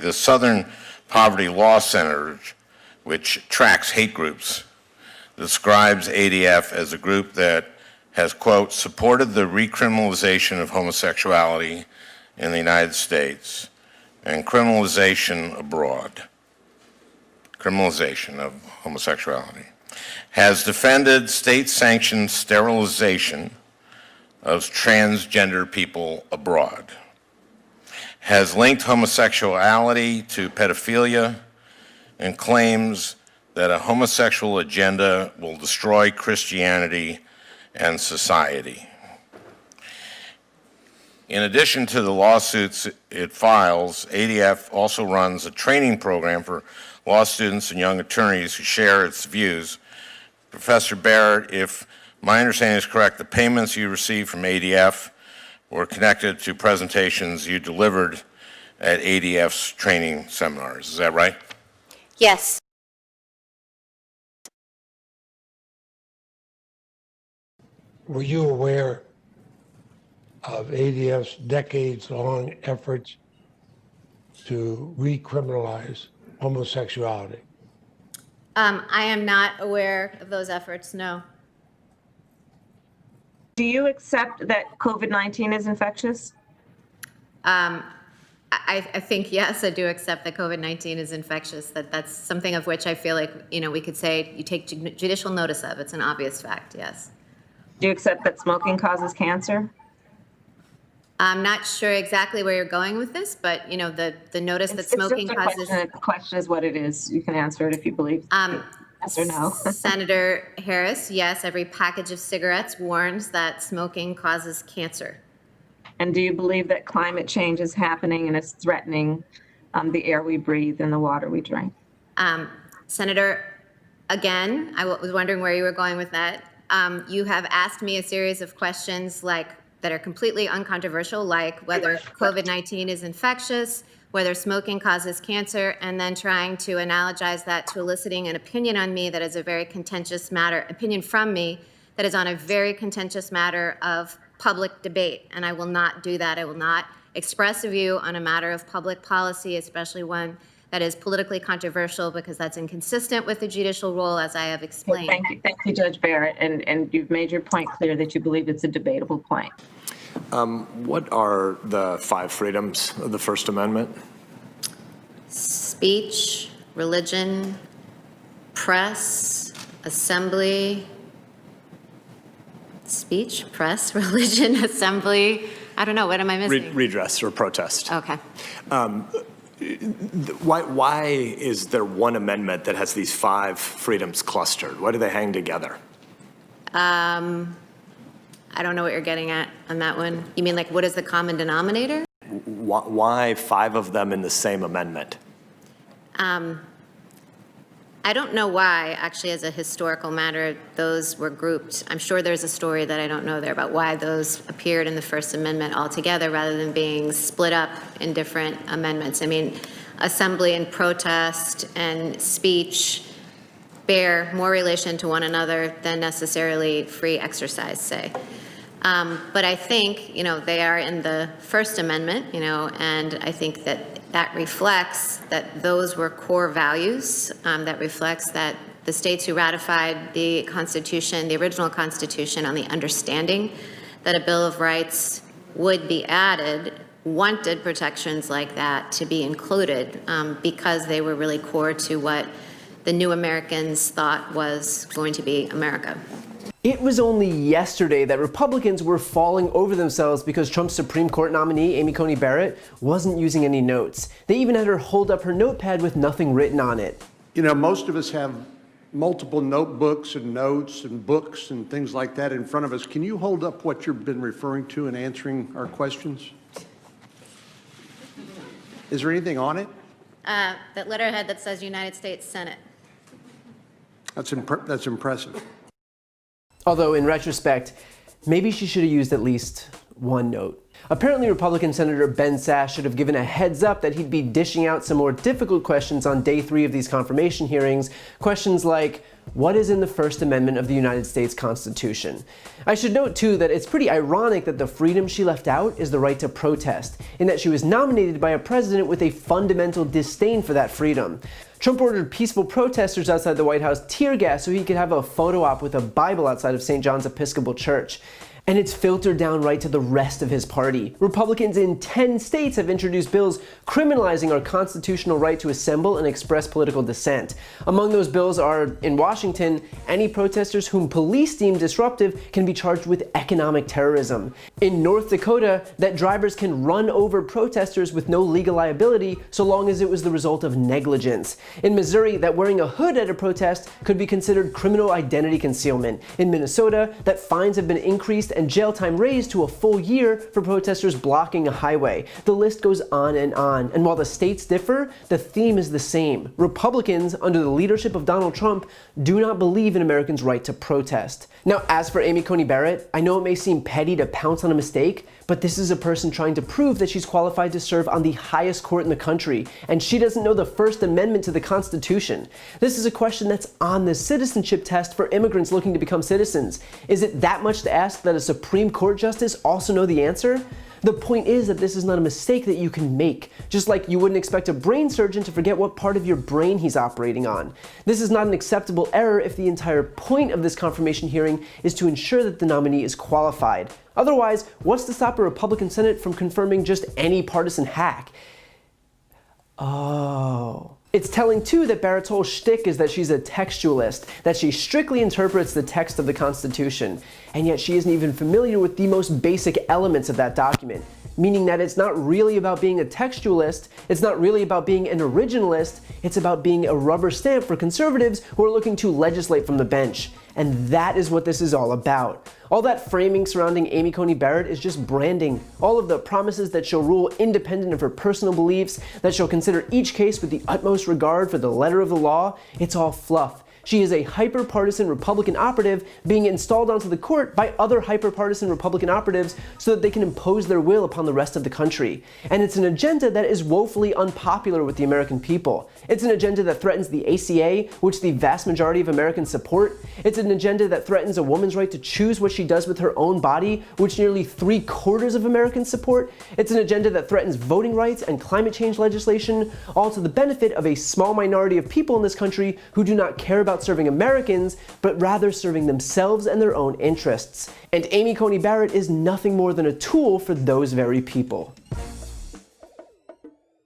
the Southern Poverty Law Center, which tracks hate groups, describes ADF as a group that has, quote, supported the recriminalization of homosexuality in the United States and criminalization abroad. Criminalization of homosexuality. Has defended state-sanctioned sterilization of transgender people abroad. Has linked homosexuality to pedophilia and claims that a homosexual agenda will destroy Christianity and society. In addition to the lawsuits it files, ADF also runs a training program for law students and young attorneys who share its views. Professor Barrett, if my understanding is correct, the payments you received from ADF were connected to presentations you delivered at ADF's training seminars. Is that right? Yes. Were you aware of ADF's decades-long efforts to recriminalize homosexuality? I am not aware of those efforts, no. Do you accept that COVID-19 is infectious? I think, yes, I do accept that COVID-19 is infectious, that's something of which I feel like, we could say you take judicial notice of. It's an obvious fact, yes. Do you accept that smoking causes cancer? I'm not sure exactly where you're going with this, but, the notice that smoking causes... The question is what it is. You can answer it if you believe. Yes or no. Senator Harris, yes, every package of cigarettes warns that smoking causes cancer. And do you believe that climate change is happening and it's threatening the air we breathe and the water we drink? Senator, again, I was wondering where you were going with that. You have asked me a series of questions that are completely uncontroversial, like whether COVID-19 is infectious, whether smoking causes cancer, and then trying to analogize that to eliciting an opinion on me that is a very contentious matter, opinion from me that is on a very contentious matter of public debate. And I will not do that. I will not express a view on a matter of public policy, especially one that is politically controversial, because that's inconsistent with the judicial role, as I have explained. Thank you, Judge Barrett. And you've made your point clear that you believe it's a debatable point. What are the 5 freedoms of the First Amendment? Speech, religion, press, assembly, speech, press, religion, assembly. I don't know. What am I missing? Redress or protest. Okay. Why is there one amendment that has these 5 freedoms clustered? Why do they hang together? I don't know what you're getting at on that one. You mean what is the common denominator? Why 5 of them in the same amendment? I don't know why, actually, as a historical matter, those were grouped. I'm sure there's a story that I don't know there about why those appeared in the First Amendment altogether rather than being split up in different amendments. I mean, assembly and protest and speech bear more relation to one another than necessarily free exercise, say. But I think, they are in the First Amendment, and I think that reflects that those were core values, that reflects that the states who ratified the Constitution, the original Constitution, on the understanding that a Bill of Rights would be added, wanted protections like that to be included because they were really core to what the new Americans thought was going to be America. It was only yesterday that Republicans were falling over themselves because Trump's Supreme Court nominee, Amy Coney Barrett, wasn't using any notes. They even had her hold up her notepad with nothing written on it. Most of us have multiple notebooks and notes and books and things like that in front of us. Can you hold up what you've been referring to in answering our questions? Is there anything on it? That letterhead that says United States Senate. That's impressive. Although, in retrospect, maybe she should have used at least one note. Apparently, Republican Senator Ben Sasse should have given a heads up that he'd be dishing out some more difficult questions on day 3 of these confirmation hearings. Questions like, what is in the First Amendment of the United States Constitution? I should note too that it's pretty ironic that the freedom she left out is the right to protest, in that she was nominated by a president with a fundamental disdain for that freedom. Trump ordered peaceful protesters outside the White House tear gas so he could have a photo op with a Bible outside of St. John's Episcopal Church. And it's filtered down right to the rest of his party. Republicans in 10 states have introduced bills criminalizing our constitutional right to assemble and express political dissent. Among those bills are, in Washington, any protesters whom police deem disruptive can be charged with economic terrorism. In North Dakota, that drivers can run over protesters with no legal liability so long as it was the result of negligence. In Missouri, that wearing a hood at a protest could be considered criminal identity concealment. In Minnesota, that fines have been increased and jail time raised to a full year for protesters blocking a highway. The list goes on, and while the states differ, the theme is the same. Republicans, under the leadership of Donald Trump, do not believe in Americans' right to protest. Now, as for Amy Coney Barrett, I know it may seem petty to pounce on a mistake, but this is a person trying to prove that she's qualified to serve on the highest court in the country, and she doesn't know the First Amendment to the Constitution. This is a question that's on the citizenship test for immigrants looking to become citizens. Is it that much to ask that a Supreme Court justice also know the answer? The point is that this is not a mistake that you can make, just like you wouldn't expect a brain surgeon to forget what part of your brain he's operating on. This is not an acceptable error if the entire point of this confirmation hearing is to ensure that the nominee is qualified. Otherwise, what's to stop a Republican Senate from confirming just any partisan hack? Oh. It's telling too that Barrett's whole shtick is that she's a textualist, that she strictly interprets the text of the Constitution, and yet she isn't even familiar with the most basic elements of that document. Meaning that it's not really about being a textualist, it's not really about being an originalist, it's about being a rubber stamp for conservatives who are looking to legislate from the bench. And that is what this is all about. All that framing surrounding Amy Coney Barrett is just branding. All of the promises that she'll rule independent of her personal beliefs, that she'll consider each case with the utmost regard for the letter of the law, it's all fluff. She is a hyper-partisan Republican operative being installed onto the court by other hyper-partisan Republican operatives so that they can impose their will upon the rest of the country. And it's an agenda that is woefully unpopular with the American people. It's an agenda that threatens the ACA, which the vast majority of Americans support. It's an agenda that threatens a woman's right to choose what she does with her own body, which nearly 3/4 of Americans support. It's an agenda that threatens voting rights and climate change legislation, all to the benefit of a small minority of people in this country who do not care about serving Americans, but rather serving themselves and their own interests. And Amy Coney Barrett is nothing more than a tool for those very people.